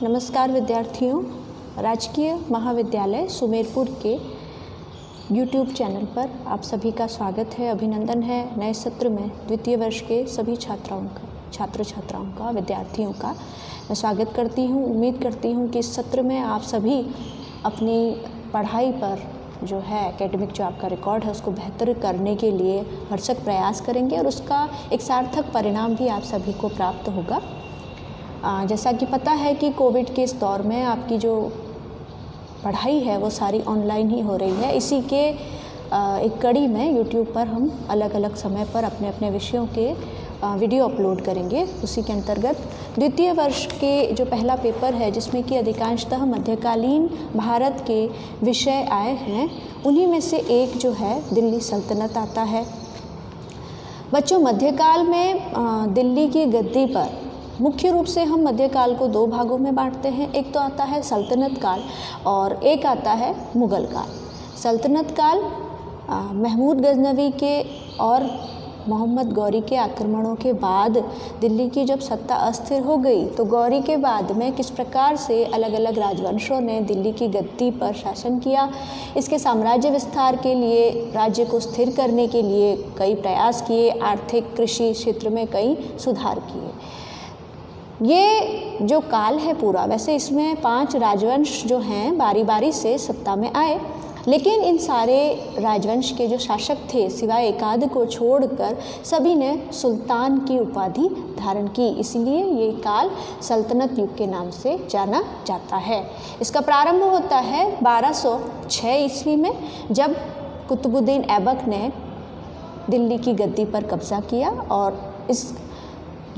नमस्कार विद्यार्थियों, राजकीय महाविद्यालय सुमेरपुर के YouTube चैनल पर आप सभी का स्वागत है, अभिनंदन है। नए सत्र में द्वितीय वर्ष के सभी छात्र छात्राओं का, विद्यार्थियों का मैं स्वागत करती हूँ। उम्मीद करती हूँ कि इस सत्र में आप सभी अपनी पढ़ाई पर जो है एकेडमिक जो आपका रिकॉर्ड है उसको बेहतर करने के लिए भरसक प्रयास करेंगे और उसका एक सार्थक परिणाम भी आप सभी को प्राप्त होगा। जैसा कि पता है कि कोविड के इस दौर में आपकी जो पढ़ाई है वो सारी ऑनलाइन ही हो रही है। इसी के एक कड़ी में YouTube पर हम अलग अलग समय पर अपने अपने विषयों के वीडियो अपलोड करेंगे। उसी के अंतर्गत द्वितीय वर्ष के जो पहला पेपर है, जिसमें कि अधिकांशतः मध्यकालीन भारत के विषय आए हैं, उन्हीं में से एक जो है दिल्ली सल्तनत आता है। बच्चों, मध्यकाल में दिल्ली की गद्दी पर मुख्य रूप से हम मध्यकाल को दो भागों में बांटते हैं। एक तो आता है सल्तनत काल और एक आता है मुग़ल काल। सल्तनत काल महमूद गजनवी के और मोहम्मद गौरी के आक्रमणों के बाद दिल्ली की जब सत्ता अस्थिर हो गई, तो गौरी के बाद में किस प्रकार से अलग अलग राजवंशों ने दिल्ली की गद्दी पर शासन किया, इसके साम्राज्य विस्तार के लिए, राज्य को स्थिर करने के लिए कई प्रयास किए, आर्थिक कृषि क्षेत्र में कई सुधार किए। ये जो काल है पूरा, वैसे इसमें 5 राजवंश जो हैं बारी बारी से सत्ता में आए, लेकिन इन सारे राजवंश के जो शासक थे, सिवाय एकाध को छोड़कर सभी ने सुल्तान की उपाधि धारण की। इसलिए ये काल सल्तनत युग के नाम से जाना जाता है। इसका प्रारंभ होता है 1206 ईस्वी में, जब कुतुबुद्दीन ऐबक ने दिल्ली की गद्दी पर कब्जा किया, और इस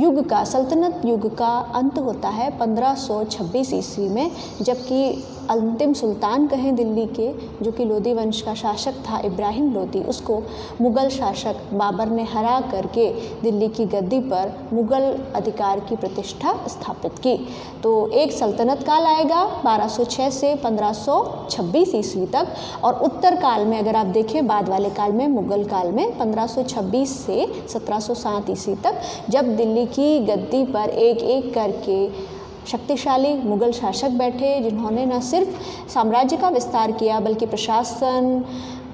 युग का, सल्तनत युग का अंत होता है 1526 ईस्वी में, जबकि अंतिम सुल्तान कहें दिल्ली के, जो कि लोदी वंश का शासक था इब्राहिम लोदी, उसको मुग़ल शासक बाबर ने हरा करके दिल्ली की गद्दी पर मुग़ल अधिकार की प्रतिष्ठा स्थापित की। तो एक सल्तनत काल आएगा 1206 से 1526 ईस्वी तक, और उत्तर काल में अगर आप देखें, बाद वाले काल में, मुग़ल काल में 1526 से 1707 ईस्वी तक, जब दिल्ली की गद्दी पर एक एक करके शक्तिशाली मुग़ल शासक बैठे, जिन्होंने न सिर्फ साम्राज्य का विस्तार किया बल्कि प्रशासन,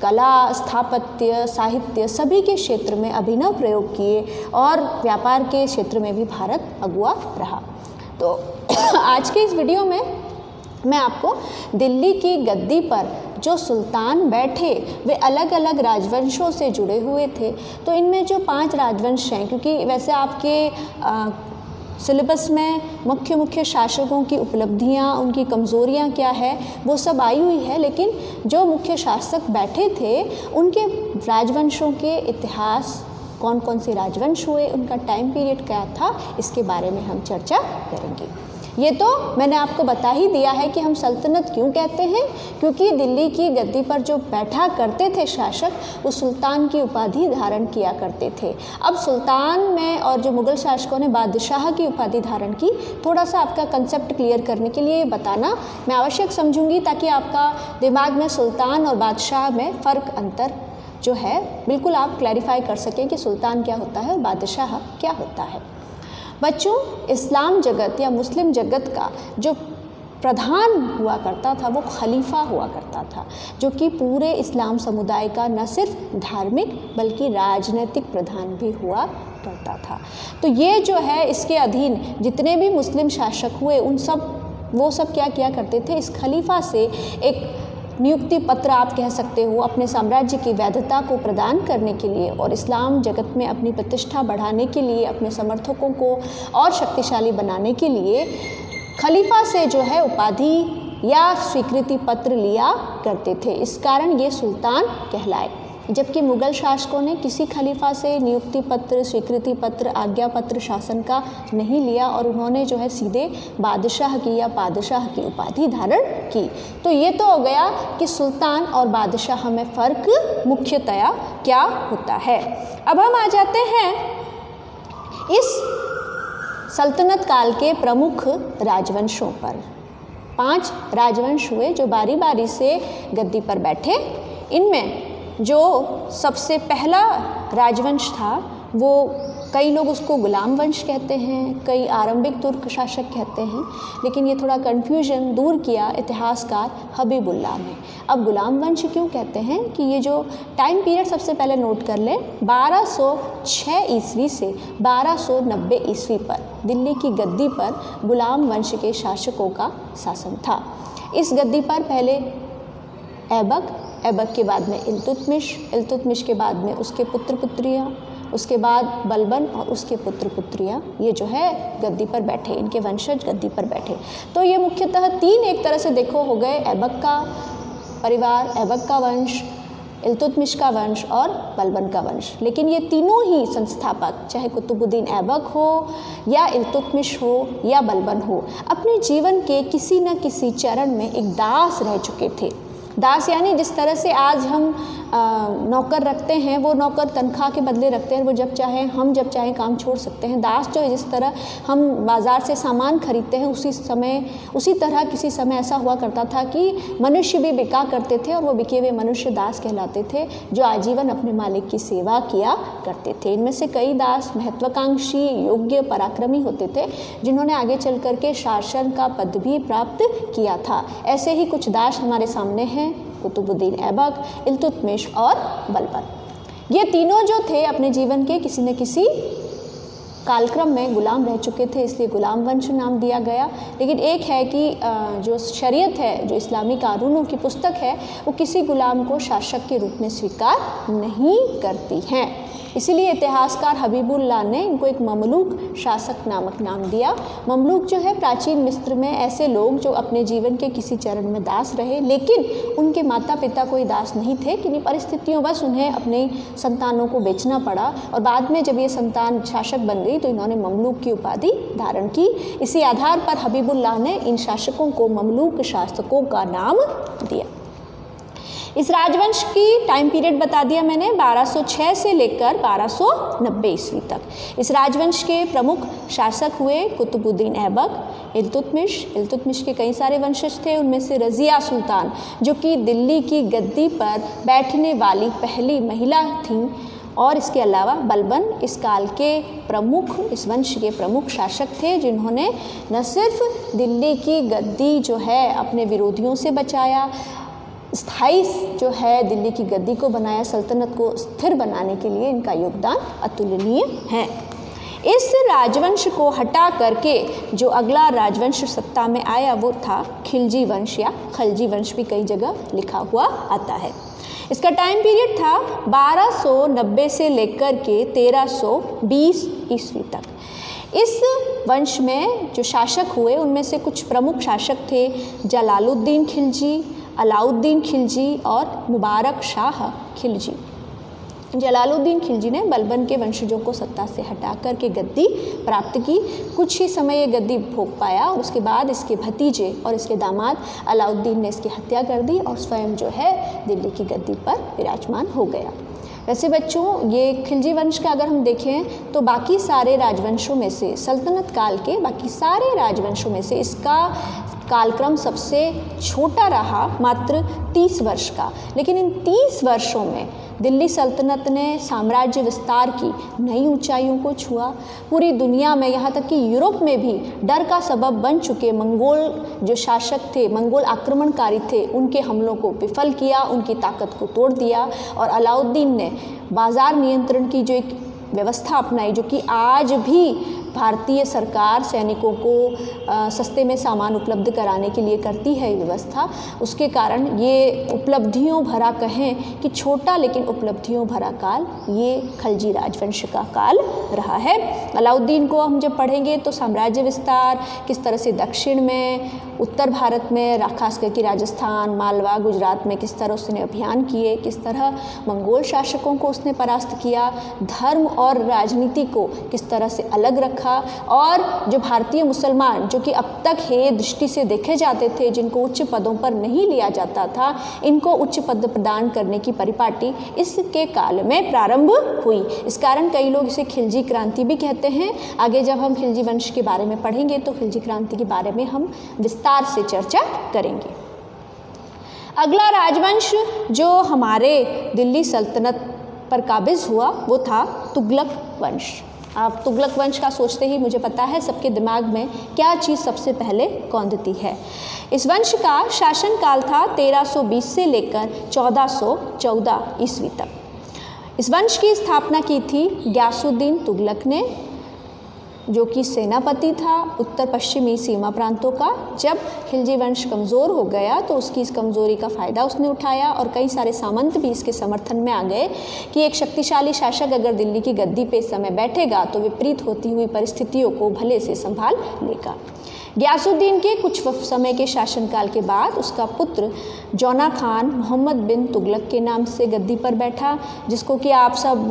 कला, स्थापत्य, साहित्य सभी के क्षेत्र में अभिनव प्रयोग किए, और व्यापार के क्षेत्र में भी भारत अगुआ रहा। तो आज के इस वीडियो में मैं आपको दिल्ली की गद्दी पर जो सुल्तान बैठे वे अलग अलग राजवंशों से जुड़े हुए थे। तो इनमें जो 5 राजवंश हैं, क्योंकि वैसे आपके सिलेबस में मुख्य शासकों की उपलब्धियां, उनकी कमज़ोरियां क्या है, वो सब आई हुई है, लेकिन जो मुख्य शासक बैठे थे उनके राजवंशों के इतिहास, कौन कौन से राजवंश हुए, उनका टाइम पीरियड क्या था, इसके बारे में हम चर्चा करेंगे। ये तो मैंने आपको बता ही दिया है कि हम सल्तनत क्यों कहते हैं, क्योंकि दिल्ली की गद्दी पर जो बैठा करते थे शासक, वो सुल्तान की उपाधि धारण किया करते थे। अब सुल्तान में और जो मुग़ल शासकों ने बादशाह की उपाधि धारण की, थोड़ा सा आपका कंसेप्ट क्लियर करने के लिए बताना मैं आवश्यक समझूंगी, ताकि आपका दिमाग में सुल्तान और बादशाह में फ़र्क, अंतर जो है बिल्कुल आप क्लैरिफाई कर सकें कि सुल्तान क्या होता है और बादशाह क्या होता है। बच्चों, इस्लाम जगत या मुस्लिम जगत का जो प्रधान हुआ करता था वो खलीफा हुआ करता था, जो कि पूरे इस्लाम समुदाय का न सिर्फ धार्मिक बल्कि राजनीतिक प्रधान भी हुआ करता था। तो ये जो है, इसके अधीन जितने भी मुस्लिम शासक हुए, वो सब क्या किया करते थे, इस खलीफा से एक नियुक्ति पत्र आप कह सकते हो, अपने साम्राज्य की वैधता को प्रदान करने के लिए और इस्लाम जगत में अपनी प्रतिष्ठा बढ़ाने के लिए, अपने समर्थकों को और शक्तिशाली बनाने के लिए खलीफा से जो है उपाधि या स्वीकृति पत्र लिया करते थे। इस कारण ये सुल्तान कहलाए। जबकि मुग़ल शासकों ने किसी खलीफा से नियुक्ति पत्र, स्वीकृति पत्र, आज्ञा पत्र शासन का नहीं लिया, और उन्होंने जो है सीधे बादशाह की या पादशाह की उपाधि धारण की। तो ये तो हो गया कि सुल्तान और बादशाह में फ़र्क मुख्यतया क्या होता है। अब हम आ जाते हैं इस सल्तनत काल के प्रमुख राजवंशों पर। 5 राजवंश हुए जो बारी बारी से गद्दी पर बैठे। इनमें जो सबसे पहला राजवंश था वो कई लोग उसको गुलाम वंश कहते हैं, कई आरंभिक तुर्क शासक कहते हैं, लेकिन ये थोड़ा कन्फ्यूजन दूर किया इतिहासकार हबीबुल्लाह ने। अब गुलाम वंश क्यों कहते हैं कि ये जो टाइम पीरियड सबसे पहले नोट कर लें, 1206 ईस्वी से 1290 ईस्वी पर दिल्ली की गद्दी पर गुलाम वंश के शासकों का शासन था। इस गद्दी पर पहले ऐबक के बाद में इल्तुतमिश के बाद में उसके पुत्र पुत्रियाँ, उसके बाद बलबन और उसके पुत्र पुत्रियाँ ये जो है गद्दी पर बैठे, इनके वंशज गद्दी पर बैठे। तो ये मुख्यतः तीन एक तरह से देखो हो गए, ऐबक का परिवार, ऐबक का वंश, इल्तुतमिश का वंश और बलबन का वंश। लेकिन ये तीनों ही संस्थापक, चाहे कुतुबुद्दीन ऐबक हो या इल्तुतमिश हो या बलबन हो, अपने जीवन के किसी न किसी चरण में एक दास रह चुके थे। दास यानी जिस तरह से आज हम नौकर रखते हैं, वो नौकर तनख्वाह के बदले रखते हैं, वो जब चाहे हम जब चाहे काम छोड़ सकते हैं। दास जो है, जिस तरह हम बाज़ार से सामान खरीदते हैं, उसी तरह किसी समय ऐसा हुआ करता था कि मनुष्य भी बिका करते थे और वो बिके हुए मनुष्य दास कहलाते थे, जो आजीवन अपने मालिक की सेवा किया करते थे। इनमें से कई दास महत्वाकांक्षी, योग्य, पराक्रमी होते थे, जिन्होंने आगे चल कर के शासन का पद भी प्राप्त किया था। ऐसे ही कुछ दास हमारे सामने हैं, कुतुबुद्दीन ऐबक, इल्तुतमिश और बलबन। ये तीनों जो थे अपने जीवन के किसी न किसी कालक्रम में गुलाम रह चुके थे, इसलिए गुलाम वंश नाम दिया गया। लेकिन एक है कि जो शरीयत है, जो इस्लामी कानूनों की पुस्तक है, वो किसी गुलाम को शासक के रूप में स्वीकार नहीं करती हैं। इसीलिए इतिहासकार हबीबुल्लाह ने इनको एक ममलूक शासक नामक नाम दिया। ममलूक जो है प्राचीन मिस्र में ऐसे लोग जो अपने जीवन के किसी चरण में दास रहे, लेकिन उनके माता पिता कोई दास नहीं थे, किन्हीं परिस्थितियों बस उन्हें अपने संतानों को बेचना पड़ा और बाद में जब ये संतान शासक बन गई तो इन्होंने ममलूक की उपाधि धारण की। इसी आधार पर हबीबुल्लाह ने इन शासकों को ममलूक शासकों का नाम दिया। इस राजवंश की टाइम पीरियड बता दिया मैंने, 1206 से लेकर 1290 ईस्वी तक। इस राजवंश के प्रमुख शासक हुए कुतुबुद्दीन ऐबक, इल्तुतमिश के कई सारे वंशज थे। उनमें से रज़िया सुल्तान, जो कि दिल्ली की गद्दी पर बैठने वाली पहली महिला थीं, और इसके अलावा बलबन इस काल के प्रमुख, इस वंश के प्रमुख शासक थे, जिन्होंने न सिर्फ दिल्ली की गद्दी जो है अपने विरोधियों से बचाया, स्थायी जो है दिल्ली की गद्दी को बनाया, सल्तनत को स्थिर बनाने के लिए इनका योगदान अतुलनीय है। इस राजवंश को हटा करके जो अगला राजवंश सत्ता में आया वो था खिलजी वंश, या खलजी वंश भी कई जगह लिखा हुआ आता है। इसका टाइम पीरियड था 1290 से लेकर के 1320 ईस्वी तक। इस वंश में जो शासक हुए उनमें से कुछ प्रमुख शासक थे जलालुद्दीन खिलजी, अलाउद्दीन खिलजी और मुबारक शाह खिलजी। जलालुद्दीन खिलजी ने बलबन के वंशजों को सत्ता से हटा कर के गद्दी प्राप्त की। कुछ ही समय ये गद्दी भोग पाया और उसके बाद इसके भतीजे और इसके दामाद अलाउद्दीन ने इसकी हत्या कर दी और स्वयं जो है दिल्ली की गद्दी पर विराजमान हो गया। वैसे बच्चों, ये खिलजी वंश का अगर हम देखें तो बाकी सारे राजवंशों में से, सल्तनत काल के बाकी सारे राजवंशों में से इसका कालक्रम सबसे छोटा रहा, मात्र 30 वर्ष का। लेकिन इन 30 वर्षों में दिल्ली सल्तनत ने साम्राज्य विस्तार की नई ऊंचाइयों को छुआ। पूरी दुनिया में, यहाँ तक कि यूरोप में भी डर का सबब बन चुके मंगोल जो शासक थे, मंगोल आक्रमणकारी थे, उनके हमलों को विफल किया, उनकी ताकत को तोड़ दिया। और अलाउद्दीन ने बाज़ार नियंत्रण की जो एक व्यवस्था अपनाई, जो कि आज भी भारतीय सरकार सैनिकों को सस्ते में सामान उपलब्ध कराने के लिए करती है व्यवस्था, उसके कारण ये उपलब्धियों भरा, कहें कि छोटा लेकिन उपलब्धियों भरा काल ये खलजी राजवंश का काल रहा है। अलाउद्दीन को हम जब पढ़ेंगे तो साम्राज्य विस्तार किस तरह से दक्षिण में, उत्तर भारत में, खास करके राजस्थान, मालवा, गुजरात में किस तरह उसने अभियान किए, किस तरह मंगोल शासकों को उसने परास्त किया, धर्म और राजनीति को किस तरह से अलग रखा, और जो भारतीय मुसलमान जो कि अब तक हे दृष्टि से देखे जाते थे, जिनको उच्च पदों पर नहीं लिया जाता था, इनको उच्च पद प्रदान करने की परिपाटी इसके काल में प्रारंभ हुई। इस कारण कई लोग इसे खिलजी क्रांति भी कहते हैं। आगे जब हम खिलजी वंश के बारे में पढ़ेंगे तो खिलजी क्रांति के बारे में हम विस्तार से चर्चा करेंगे। अगला राजवंश जो हमारे दिल्ली सल्तनत पर काबिज हुआ वो था तुगलक वंश। आप तुगलक वंश का सोचते ही मुझे पता है सबके दिमाग में क्या चीज़ सबसे पहले कौंधती है। इस वंश का शासनकाल था 1320 से लेकर 1414 ईस्वी तक। इस वंश की स्थापना की थी गयासुद्दीन तुगलक ने, जो कि सेनापति था उत्तर पश्चिमी सीमा प्रांतों का। जब खिलजी वंश कमज़ोर हो गया तो उसकी इस कमज़ोरी का फ़ायदा उसने उठाया और कई सारे सामंत भी इसके समर्थन में आ गए कि एक शक्तिशाली शासक अगर दिल्ली की गद्दी पे इस समय बैठेगा तो विपरीत होती हुई परिस्थितियों को भले से संभाल लेगा। गयासुद्दीन के कुछ समय के शासनकाल के बाद उसका पुत्र जौना खान मोहम्मद बिन तुगलक के नाम से गद्दी पर बैठा, जिसको कि आप सब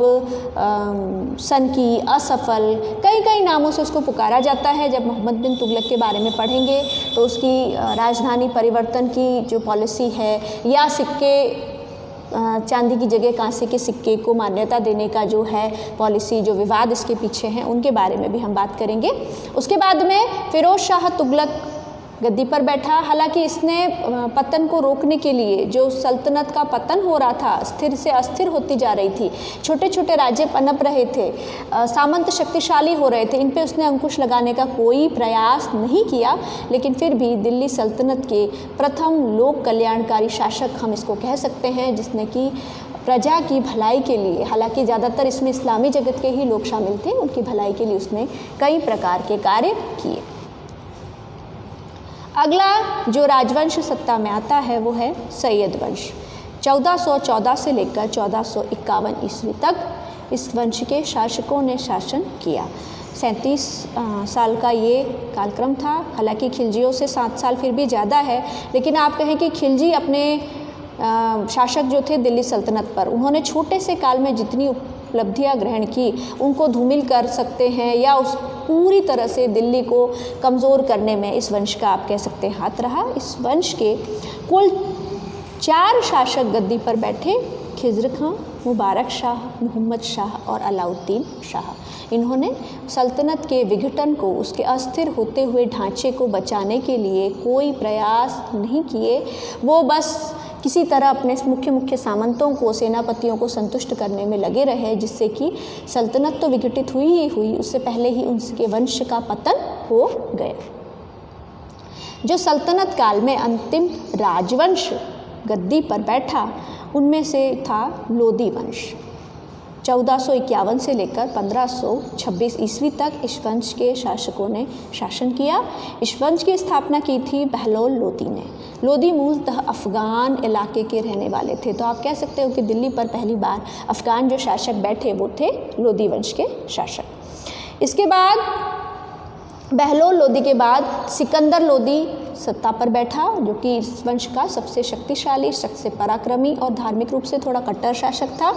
सनकी, असफल, कई नामों से उसको पुकारा जाता है। जब मोहम्मद बिन तुगलक के बारे में पढ़ेंगे तो उसकी राजधानी परिवर्तन की जो पॉलिसी है या सिक्के चांदी की जगह कांसे के सिक्के को मान्यता देने का जो है पॉलिसी, जो विवाद इसके पीछे हैं, उनके बारे में भी हम बात करेंगे। उसके बाद में फिरोज शाह तुगलक गद्दी पर बैठा। हालांकि इसने पतन को रोकने के लिए, जो सल्तनत का पतन हो रहा था, स्थिर से अस्थिर होती जा रही थी, छोटे छोटे राज्य पनप रहे थे, सामंत शक्तिशाली हो रहे थे, इन पे उसने अंकुश लगाने का कोई प्रयास नहीं किया। लेकिन फिर भी दिल्ली सल्तनत के प्रथम लोक कल्याणकारी शासक हम इसको कह सकते हैं, जिसने कि प्रजा की भलाई के लिए, हालांकि ज़्यादातर इसमें इस्लामी जगत के ही लोग शामिल थे, उनकी भलाई के लिए उसने कई प्रकार के कार्य किए। अगला जो राजवंश सत्ता में आता है वो है सैयद वंश। 1414 से लेकर 1451 ईस्वी तक इस वंश के शासकों ने शासन किया। 37 साल का ये कालक्रम था। हालांकि खिलजियों से 7 साल फिर भी ज़्यादा है, लेकिन आप कहें कि खिलजी अपने शासक जो थे दिल्ली सल्तनत पर, उन्होंने छोटे से काल में जितनी उपलब्धियां ग्रहण की उनको धूमिल कर सकते हैं या उस पूरी तरह से दिल्ली को कमज़ोर करने में इस वंश का आप कह सकते हैं हाथ रहा। इस वंश के कुल 4 शासक गद्दी पर बैठे, खिज़्र खां, मुबारक शाह, मोहम्मद शाह और अलाउद्दीन शाह। इन्होंने सल्तनत के विघटन को, उसके अस्थिर होते हुए ढांचे को बचाने के लिए कोई प्रयास नहीं किए। वो बस किसी तरह अपने मुख्य सामंतों को, सेनापतियों को संतुष्ट करने में लगे रहे, जिससे कि सल्तनत तो विघटित हुई ही हुई, उससे पहले ही उनके वंश का पतन हो गया। जो सल्तनत काल में अंतिम राजवंश गद्दी पर बैठा उनमें से था लोदी वंश। 1451 से लेकर 1526 ईस्वी तक इस वंश के शासकों ने शासन किया। इस वंश की स्थापना की थी बहलोल लोदी ने। लोदी मूलतः अफ़गान इलाके के रहने वाले थे, तो आप कह सकते हो कि दिल्ली पर पहली बार अफ़गान जो शासक बैठे वो थे लोदी वंश के शासक। इसके बाद बहलोल लोदी के बाद सिकंदर लोदी सत्ता पर बैठा, जो कि इस वंश का सबसे शक्तिशाली, सबसे पराक्रमी और धार्मिक रूप से थोड़ा कट्टर शासक था।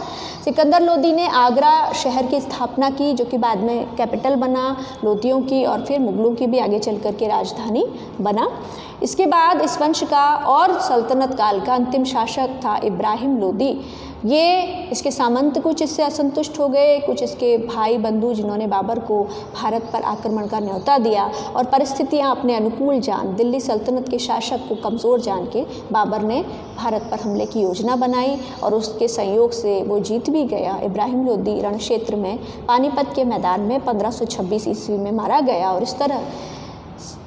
सिकंदर लोदी ने आगरा शहर की स्थापना की, जो कि बाद में कैपिटल बना लोदियों की और फिर मुगलों की भी आगे चल कर के राजधानी बना। इसके बाद इस वंश का और सल्तनत काल का अंतिम शासक था इब्राहिम लोदी। ये इसके सामंत कुछ इससे असंतुष्ट हो गए, कुछ इसके भाई बंधु जिन्होंने बाबर को भारत पर आक्रमण का न्योता दिया और परिस्थितियां अपने अनुकूल जान दिल्ली सल्तनत के शासक को कमज़ोर जान के बाबर ने भारत पर हमले की योजना बनाई और उसके संयोग से वो जीत भी गया। इब्राहिम लोदी रण क्षेत्र में पानीपत के मैदान में 1526 ईस्वी में मारा गया और इस तरह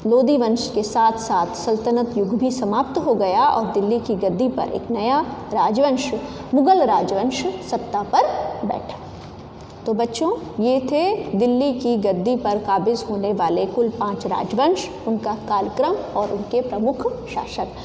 लोदी वंश के साथ साथ सल्तनत युग भी समाप्त हो गया और दिल्ली की गद्दी पर एक नया राजवंश, मुगल राजवंश सत्ता पर बैठा। तो बच्चों, ये थे दिल्ली की गद्दी पर काबिज होने वाले कुल 5 राजवंश, उनका कालक्रम और उनके प्रमुख शासक।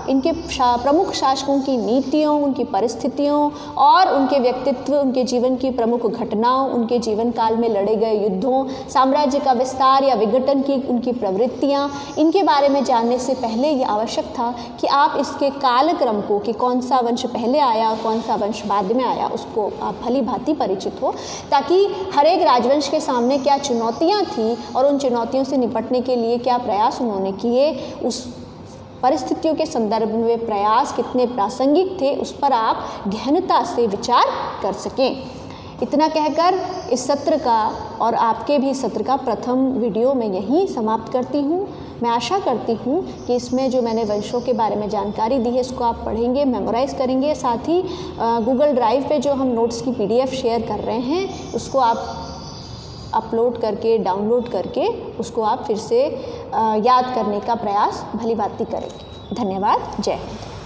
इनके प्रमुख शासकों की नीतियों, उनकी परिस्थितियों और उनके व्यक्तित्व, उनके जीवन की प्रमुख घटनाओं, उनके जीवन काल में लड़े गए युद्धों, साम्राज्य का विस्तार या विघटन की उनकी प्रवृत्तियां, इनके बारे में जानने से पहले ये आवश्यक था कि आप इसके कालक्रम को, कि कौन सा वंश पहले आया और कौन सा वंश बाद में आया, उसको आप भली भांति परिचित हो, ताकि हर एक राजवंश के सामने क्या चुनौतियाँ थी और उन चुनौतियों से निपटने के लिए क्या प्रयास उन्होंने किए, उस परिस्थितियों के संदर्भ में प्रयास कितने प्रासंगिक थे, उस पर आप गहनता से विचार कर सकें। इतना कहकर इस सत्र का और आपके भी सत्र का प्रथम वीडियो मैं यहीं समाप्त करती हूँ। मैं आशा करती हूँ कि इसमें जो मैंने वंशों के बारे में जानकारी दी है इसको आप पढ़ेंगे, मेमोराइज़ करेंगे। साथ ही गूगल ड्राइव पे जो हम नोट्स की PDF शेयर कर रहे हैं उसको आप अपलोड करके, डाउनलोड करके उसको आप फिर से याद करने का प्रयास भली भांति करेंगे। धन्यवाद। जय हिंद।